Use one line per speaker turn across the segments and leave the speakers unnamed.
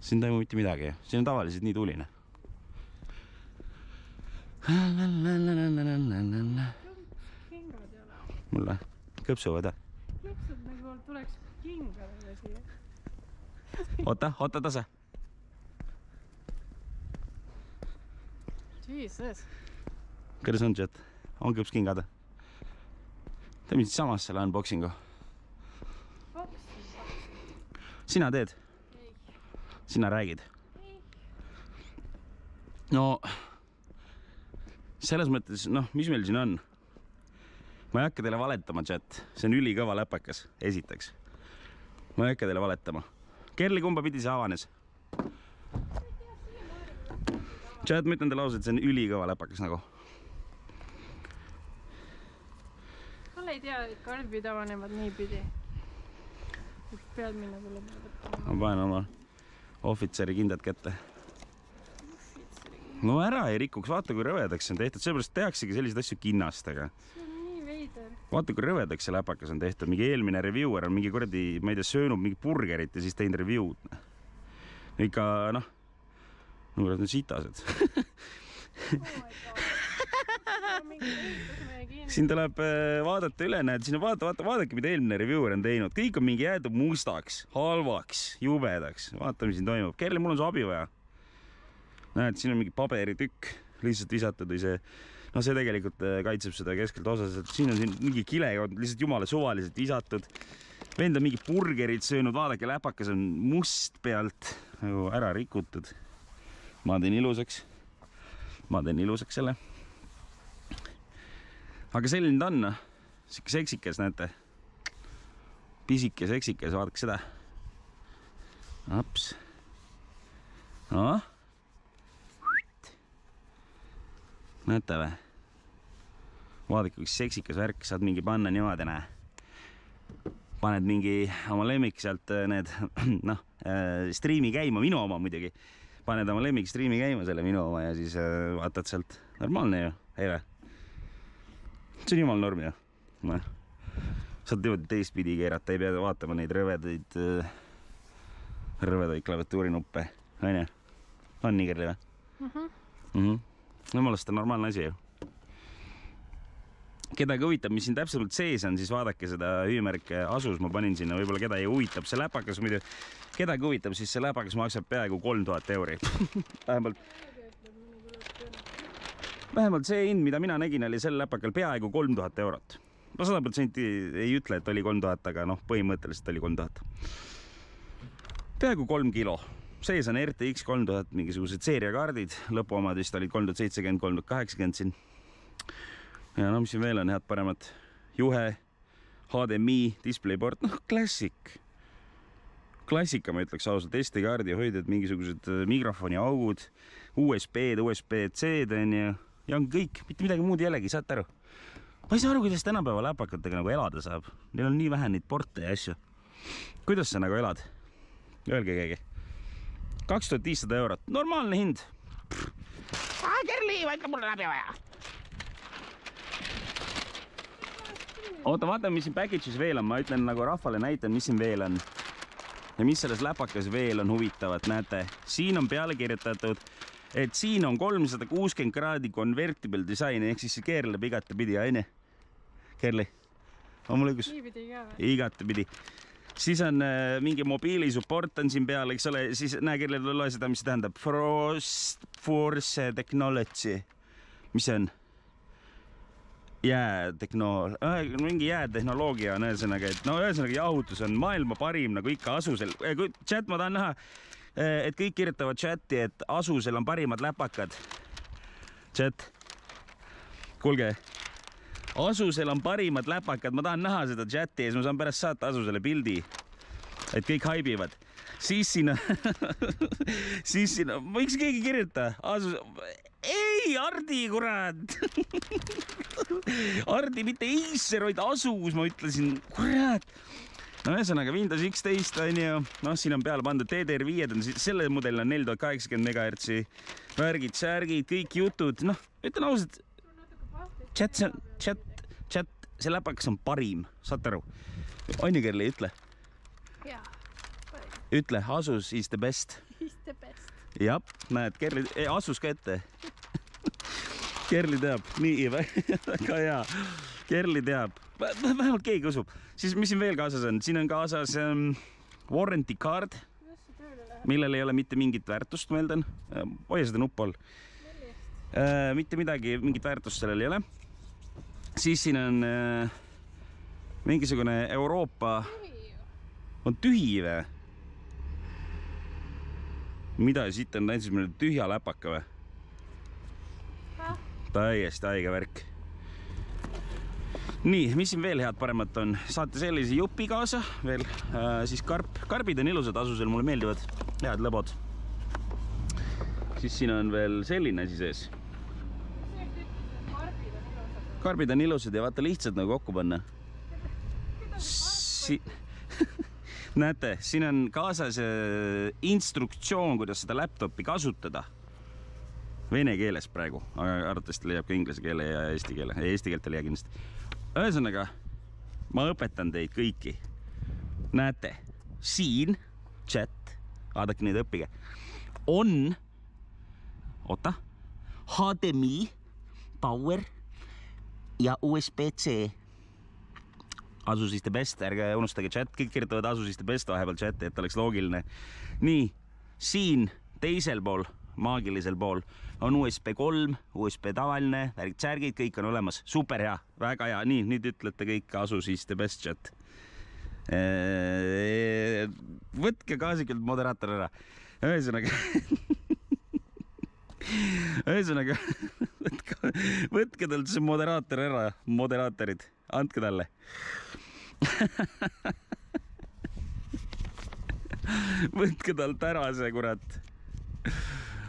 Siin toimub mitte midagi. Siin on tavaliselt nii tuline.
Kingad ei ole.
Mulle kõpsuvad.
Kõpsud nagu tuleks kingadele siia.
Oota tasa.
Jesus.
Kuidas on, Jet? On kõpskingad? Teeme siis samas selle unboxingu. Sina teed?
Ei.
Sina räägid?
Ei.
No, selles mõttes, mis meil siin on? Ma ei hakka teile valetama, Jet. See on ülikõva läpakas, esiteks. Ma ei hakka teile valetama. Kerli, kumba pidi see avanes? Jet, ma ütlen teile ausalt, see on ülikõva läpakas nagu.
Kalle ei tea, et karbid avanevad nii pidi. Pead minna tuleb võtta.
Ma panen oma ohvitseri kindad kätte. No ära ei rikuks, vaata kui rõvedaks on tehtud, seepärast tehaksegi selliseid asju kinnastega.
See on nii veider.
Vaata kui rõvedaks see läpakas on tehtud, mingi eelmine reviewer on mingi kuradi, ma ei tea, söönud mingi burgerit ja siis teinud review'd. Ikka, nuured on sitased. Siin tuleb vaadata üle, näed, siin on vaadake, mida eelmine reviewer on teinud. Kõik on mingi jäädud mustaks, halvaks, jubedaks. Vaata, mis siin toimub. Kerli, mul on su abi vaja. Näed, siin on mingi paberitükk lihtsalt visatud või see, see tegelikult kaitseb seda keskelt osas. Siin on mingi kile lihtsalt jumala suvaliselt visatud. Vend on mingi burgerit söönud, vaadake, läpakas on must pealt nagu ära rikutud. Ma teen ilusaks selle. Aga selline ta on, siuke seksikas, näete. Pisike seksikas, vaadake seda. Aps. Näete või? Vaadake, üks seksikas värk, saad mingi panna niimoodi, näe. Paned mingi oma lemmik sealt need, striimi käima, minu oma muidugi. Paned oma lemmik striimi käima selle minu oma ja siis vaatad sealt. Normaalne ju, ei või? See on jumal norm ju. Saad teistpidi keerata, ei pea vaatama neid rõvedaid klaviatuurinuppe. On nii, Kerli või? Jumalast on normaalne asi ju. Kedagi huvitab, mis siin täpselt sees on, siis vaadake seda hüümärke Asus. Ma panin sinna, võib-olla keda ei huvitab. See läpakas muidu, kedagi huvitab, siis see läpakas maksab peaaegu 3000 euri. Vähemalt see hind, mida mina nägin, oli sel läpakal peaaegu 3000 eurot. Ma 100% ei ütle, et oli 3000, aga põhimõtteliselt oli 3000. Peaaegu 3 kilo. Sees on RTX 3000 mingisugused seeriakaardid. Lõpuomad vist olid 3070, 3080 siin. Ja mis siin veel on head paremat? Juhe, HDMI, DisplayPort, klassik. Klassika, ma ütleks ausalt, SD-kaardi hoidjad, mingisugused mikrofoni augud, USB-d, USB-C-d ja on kõik, mitte midagi muud jällegi, saate aru? Ma ei saa aru, kuidas tänapäeva läpakatega nagu elada saab. Neil on nii vähe neid porte ja asju. Kuidas sa nagu elad? Öelge keegi. 2500 eurot. Normaalne hind. Kerli, vaidle mulle läbi vaja. Oota, vaata, mis siin package'is veel on. Ma ütlen nagu rahvale näitan, mis siin veel on. Ja mis selles läpakas veel on huvitavat, näete. Siin on peale kirjutatud, et siin on 360 kraadi convertible design, ehk siis see keerleb igatepidi, aine? Kerli? On mul õigus? Igatepidi. Siis on mingi mobiili support on siin peal, eks ole, siis näe, Kerli, loe seda, mis see tähendab. Frost Force Technology. Mis see on? Mingi jäätehnoloogia on ühesõnaga, et ühesõnaga jahutus on maailma parim nagu ikka Asusel. Chat, ma tahan näha, et kõik kirjutavad chati, et Asusel on parimad läpakad. Chat, kuulge, Asusel on parimad läpakad, ma tahan näha seda chati ja siis ma saan pärast saata Asusele pildi, et kõik haibivad. Siis siin on, võiks keegi kirjuta, Asus, ei, Ardi, kurat. Ardi, mitte Acer, vaid Asus, ma ütlesin, kurat. No ühesõnaga Windows 11 on ju, siin on peale pandud DDR5, selle mudel on 4080 MHz, värgid, särgid, kõik jutud, ütlen ausalt, chat, see läpakas on parim, saate aru? Onni Kerli, ütle. Ütle, Asus is the best. jah, näed, Kerli asus ka ette. Kerli teab, nii väga hea. Kerli teab, vähemalt keegi usub. Siis mis siin veel kaasas on? Siin on kaasas warranty card, millel ei ole mitte mingit väärtust, ma eeldan. Hoia seda nuppu all. Mitte midagi, mingit väärtust sellel ei ole. Siis siin on mingisugune Euroopa... On tühi või? Mida siit on näiteks meil tühja läpaka või? Täiesti haige värk. Nii, mis siin veel head paremat on? Saate sellise jupi kaasa veel, siis karbid on ilusad asusel, mulle meeldivad head lõbod. Siis siin on veel selline asi sees. Karbid on ilusad ja vaata lihtsalt nagu kokku panna. Näete, siin on kaasas instruktsioon, kuidas seda laptopi kasutada. Vene keeles praegu, aga arvatavasti leiab ka inglise keele ja eesti keele. Eesti keelt ei leia kindlasti. Ühesõnaga, ma õpetan teid kõiki. Näete, siin chat, vaadake neid õppige, on HDMI, power ja USB-C. Asus is the best, ärge unustage chat, kõik kirjutavad Asus is the best vahepeal chati, et oleks loogiline. Nii, siin teisel pool, maagilisel pool on USB 3, USB tavaline, värgid, kõik on olemas. Super hea, väga hea. Nii, nüüd ütlete kõik Asus is the best chat. Võtke kaasikult moderaator ära. Ühesõnaga, võtke talt see moderaator ära, moderaatorid, andke talle. Võtke talt ära see, kurat.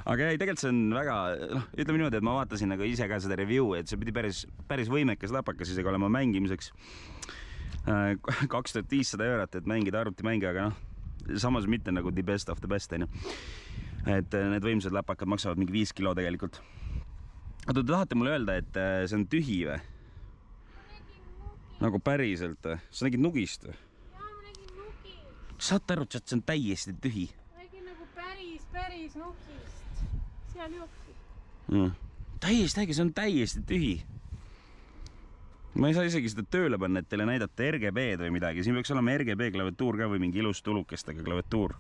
Aga ei, tegelikult see on väga, ütleme niimoodi, et ma vaatasin nagu ise ka seda review, et see pidi päris võimekas läpakas isegi olema mängimiseks. 2500 €, et mängida arvutimänge, aga samas mitte nagu the best of the best, on ju. Et need võimsad läpakad maksavad mingi 5 kilo tegelikult. Aga te tahate mulle öelda, et see on tühi või? Nagu päriselt või? Sa nägid nugist või?
Jaa, ma nägin nugist.
Saate aru, et see on täiesti tühi?
Ma nägin nagu päris nugist. Seal jooksid.
Täiesti äge, see on täiesti tühi. Ma ei saa isegi seda tööle panna, et teile näidata RGB-d või midagi. Siin peaks olema RGB klaviatuur ka või mingi ilus tulukestega klaviatuur.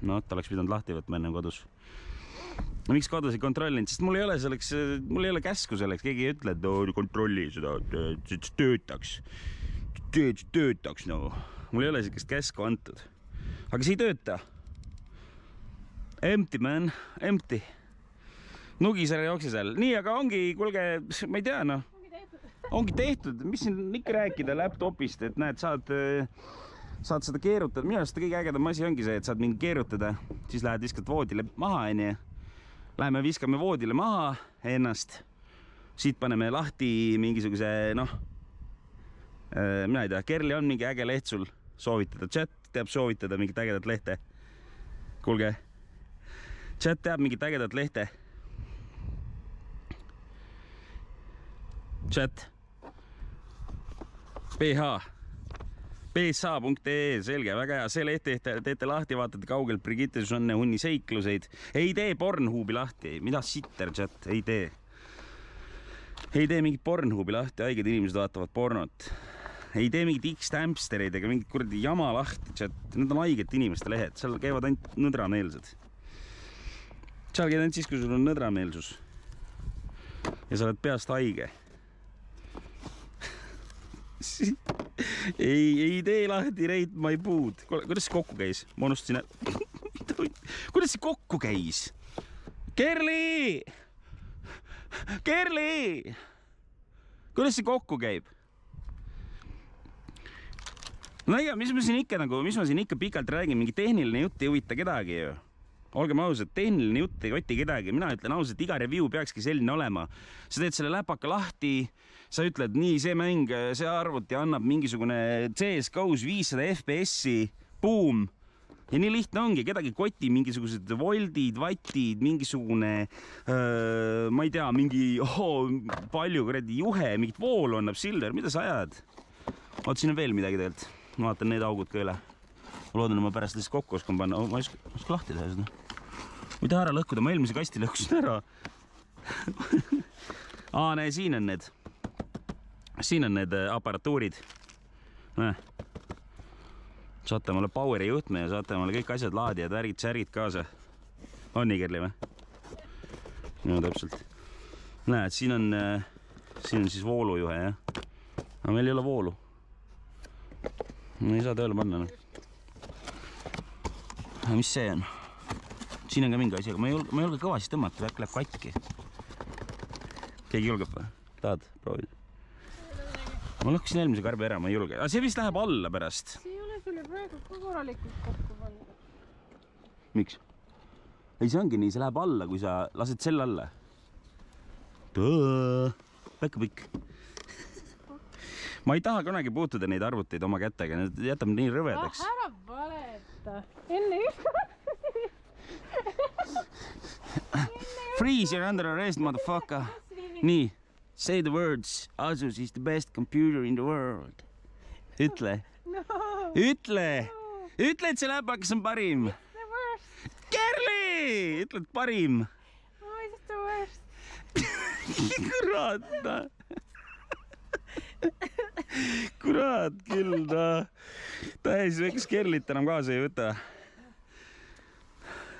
No, ta oleks pidanud lahti võtma enne kodus. No, miks kodus ei kontrollinud? Sest mul ei ole käsku selleks. Keegi ei ütle, et kontrolli seda, et töötaks. Töötaks, no. Mul ei ole sellist käsku antud. Aga see ei tööta. Empty, man. Empty. Nugisele jookse seal. Nii, aga ongi, kuulge, ma ei tea, noh. Ongi tehtud. Mis siin ikka rääkida laptopist, et näed, saad seda keerutada. Minu arust kõige ägedam asi ongi see, et saad mingi keerutada, siis lähed viskad voodile maha, onju. Läheme viskame voodile maha ennast. Siit paneme lahti mingisuguse, mina ei tea, Kerli on mingi äge leht sul soovitada. Chat teab soovitada mingit ägedat lehte. Kuulge, chat teab mingit ägedat lehte. Chat. psa.ee, selge, väga hea. See leht teete lahti, vaatate kaugelt Brigitte Susanne hunni seikluseid. Ei tee Pornhubi lahti. Mida sitter, chat? Ei tee. Ei tee mingit Pornhubi lahti. Haiged inimesed vaatavad pornot. Ei tee mingit X-Tampstereid ega mingit kuradi jama lahti, chat. Need on haiged inimeste lehed. Seal käivad ainult nõdrameelsed. Seal käid ainult siis, kui sul on nõdrameelsus. Ja sa oled peast haige. Ei tee lahti Reit my puud. Kuidas see kokku käis? Ma unustasin. Kuidas see kokku käis? Kerli! Kerli! Kuidas see kokku käib? No ega, mis ma siin ikka pikalt räägin, mingi tehniline jutt ei huvita kedagi ju. Olgem ausad, tehniline jutt ei koti kedagi. Mina ütlen ausalt, iga review peakski selline olema. Sa teed selle läpaka lahti, sa ütled, nii, see mäng, see arvuti annab mingisugune CS-GO-s 500 FPS-i, boom. Ja nii lihtne ongi, kedagi koti mingisugused voldid, vattid, mingisugune, ma ei tea, mingi palju kuradi juhe, mingit voolu annab Silver, mida sa ajad? Oot, siin on veel midagi tegelikult. Ma vaatan need augud ka üle. ma loodan, et ma pärast lihtsalt kokku oskan panna. Ma ei oska lahti teha seda. Ma ei taha ära lõhkuda, ma eelmise kasti lõhkusin ära. Näe, siin on need aparatuurid. Näe. Saate mulle poweri juhtme ja saate mulle kõik asjad laadijad, värgid, särgid kaasa. On nii, Kerli või? No täpselt. Näed, siin on siis voolujuhe, jah. Aga meil ei ole voolu. Ei saa tööle panna. Aga mis see on? Siin on ka mingi asi, aga ma ei julge kõvasti tõmmata, äkki läheb katki. Keegi julgeb või? Tahad proovida? Ma lõhkusin eelmise karbi ära, ma ei julge. Aga see vist läheb alla pärast.
See ei ole sulle praegu ka korralikult kokku panna.
Miks? Ei, see ongi nii, see läheb alla, kui sa lased selle alla. Väike pikk. Ma ei taha kunagi puutuda neid arvuteid oma kätega, need jätab nii rõvedaks.
Ära valeta. Enne
Freeze, you're under arrest, motherfucker. Nii, say the words. Asus is the best computer in the world. Ütle.
No.
Ütle, et see läpakas on parim.
The worst.
Kerli! Ütled parim.
Why is it the worst?
Kurat, Kurat küll, täis väikest Kerlit enam kaasa ei võta.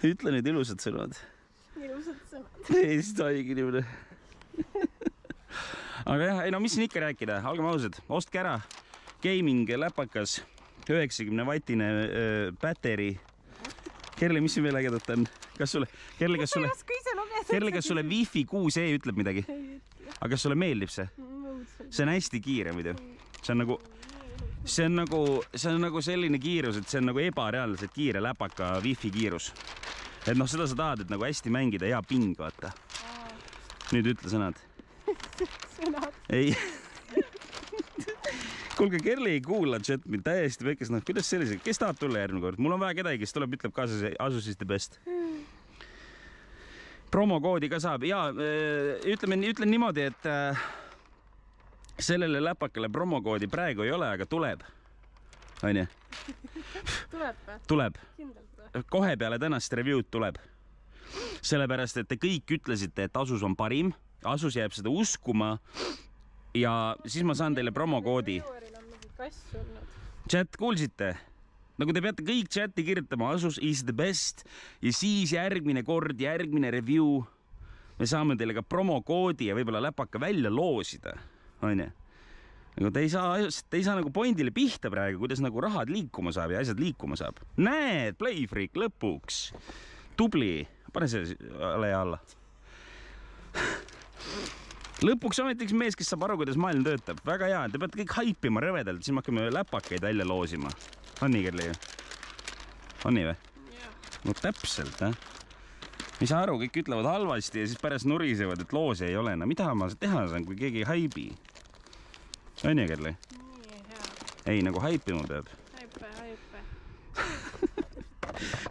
Ütle nüüd ilusad sõnad.
Ilusad sõnad.
Ei, siis tohigi niimoodi. Aga jah, ei no mis siin ikka rääkida, olgem ausad, ostke ära gaming läpakas, 90-vatine battery. Kerli, mis siin veel ägedat on? Kerli, kas sulle Wi-Fi 6E ütleb midagi? Aga kas sulle meeldib see? See on hästi kiire muidu. See on nagu selline kiirus, et see on nagu ebareaalselt kiire läpaka Wi-Fi kiirus. Et noh, seda sa tahad, et nagu hästi mängida, hea ping, vaata. Nüüd ütle sõnad.
Sõnad?
Ei. Kuulge, Kerli ei kuula chatmi täiesti väikest, noh, kuidas sellise, kes tahab tulla järgmine kord? Mul on vaja kedagi, kes tuleb, ütleb kaasa see Asus is the best. Promokoodi ka saab. Ja ütlen niimoodi, et sellele läpakale promokoodi praegu ei ole, aga tuleb. Aine?
Tuleb või?
Tuleb.
Kindlalt või?
Kohe peale tänast review'd tuleb. Sellepärast, et te kõik ütlesite, et Asus on parim. Asus jääb seda uskuma. Ja siis ma saan teile promokoodi. Chat, kuulsite? Nagu te peate kõik chati kirjutama, Asus is the best. Ja siis järgmine kord, järgmine review. Me saame teile ka promokoodi ja võib-olla läpaka välja loosida. Aine? Nagu te ei saa nagu pointile pihta praegu, kuidas nagu rahad liikuma saab ja asjad liikuma saab. Näed, Playfreak lõpuks. Tubli. Pane see alla. Lõpuks ometi üks mees, kes saab aru, kuidas maailm töötab. Väga hea, te peate kõik haipima rõvedalt, siis me hakkame läpakaid välja loosima. On nii, Kerli? On nii või? No täpselt, Me ei saa aru, kõik ütlevad halvasti ja siis pärast nurisevad, et loose ei ole. No mida ma teha saan, kui keegi ei haibi? On nii, Kerli? Nii, hea. Ei, nagu haipima peab. Haipe.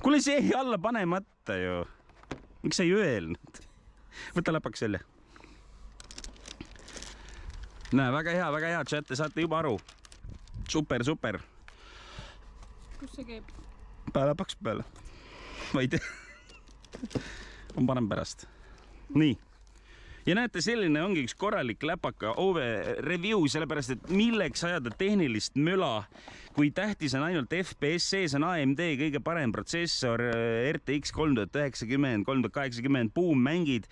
Kuule, see ei alla panemata ju. Miks sa ei öelnud? Võta läpaks välja. Näe, väga hea, chat, te saate juba aru. Super.
Kus see käib?
Läpaks peale. Ma ei tea. On parem pärast. Nii. Ja näete, selline ongi üks korralik läpaka OV review, sellepärast, et milleks ajada tehnilist möla, kui tähtis on ainult FPS, sees on AMD kõige parem protsessor, RTX 3090, 3080, boom, mängid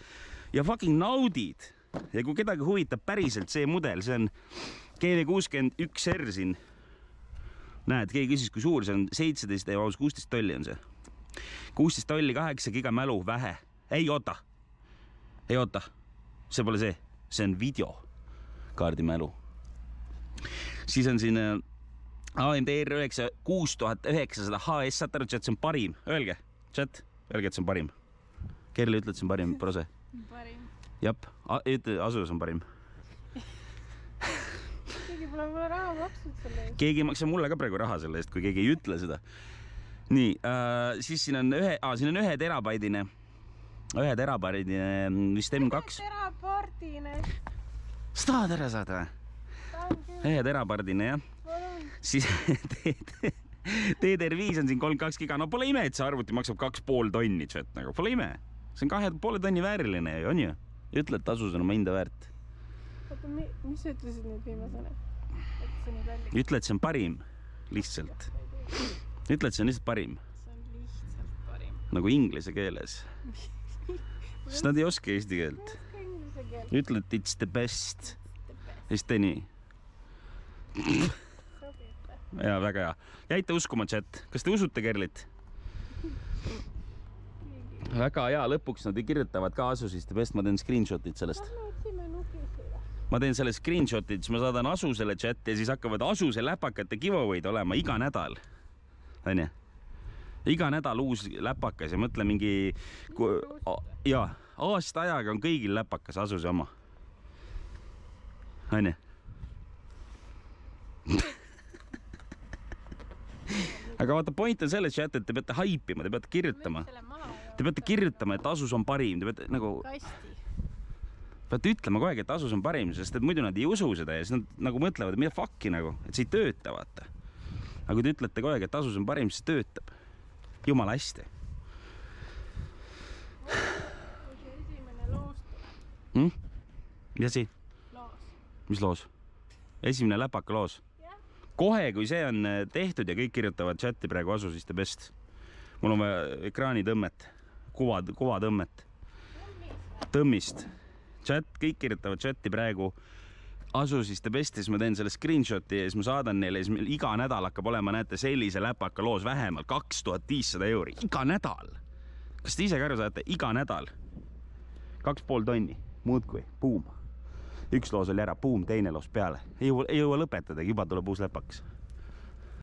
ja fucking naudid. Ja kui kedagi huvitab päriselt see mudel, see on GV61R siin. Näed, keegi küsis, kui suur see on, 17 ja 16 tolli on see. 16 tolli, 8 giga mälu, vähe. Ei oota. See pole see on videokaardi mälu. Siis on siin AMD R9 6900 HS, saate aru, et see on parim. Öelge, chat, et see on parim. Kerli ütled, et see on parim, prose.
Parim.
Jap, ütle, Asus on parim.
Keegi pole mulle raha maksnud selle eest.
Keegi ei maksa mulle ka praegu raha selle eest, kui keegi ei ütle seda. Nii, siis siin on ühe terabaidine. Ühe terabaidine vist M2.
Terapardine.
Sa tahad ära saada või? Ühe terapardine, jah. Siis DDR5 on siin 32 giga, no pole ime, et see arvuti maksab 2,5 tonni, chat, nagu pole ime. See on 2,5 tonni vääriline ju, on ju? Ütle, et tasus on oma hinda väärt.
Oota, mis sa ütlesid nüüd viimasena? Et see nüüd välja...
Ütle, et see on parim, lihtsalt. Ütle, et see on lihtsalt parim.
See on lihtsalt parim.
Nagu inglise keeles. Sest nad ei oska eesti keelt. Ütle, et it's the best. Ja siis tee nii. Jaa, väga hea. Jäite uskuma, chat. Kas te usute Kerlit? Väga hea, lõpuks nad kirjutavad ka Asusist ja best, ma teen screenshotit sellest. Ma teen selle screenshotit, siis ma saadan Asusele chati ja siis hakkavad Asuse läpakate giveaway'd olema iga nädal. Õnne? Iga nädal uus läpakas ja mõtle mingi... Jaa, aasta ajaga on kõigil läpakas Asuse oma. Õnne? Aga vaata, point on selles chat, et te peate haipima, te peate kirjutama. Te peate kirjutama, et Asus on parim. Te peate nagu... Peate ütlema kogu aeg, et Asus on parim, sest et muidu nad ei usu seda ja siis nad nagu mõtlevad, et mida fuck'i nagu, et see ei tööta, vaata. Aga kui te ütlete kogu aeg, et Asus on parim, siis töötab. Jumala hästi.
Esimene loos tuleb.
Mida see?
Loos.
Mis loos? Esimene läpaka loos? Kohe, kui see on tehtud ja kõik kirjutavad chati praegu Asusist ja best. Mul on vaja ekraanitõmmet, kuvatõmmet, tõmmist. Chat, kõik kirjutavad chati praegu Asusist ja best ja siis ma teen selle screenshoti ja siis ma saadan neile ja siis iga nädal hakkab olema, näete, sellise läpaka loos vähemalt 2500 euri. Iga nädal! Kas te ise ka aru saate? Iga nädal. 2,5 tonni. Muudkui. Buum. Üks loos oli ära. Buum, teine loos peale. Ei jõua lõpetada, juba tuleb uus läpakas.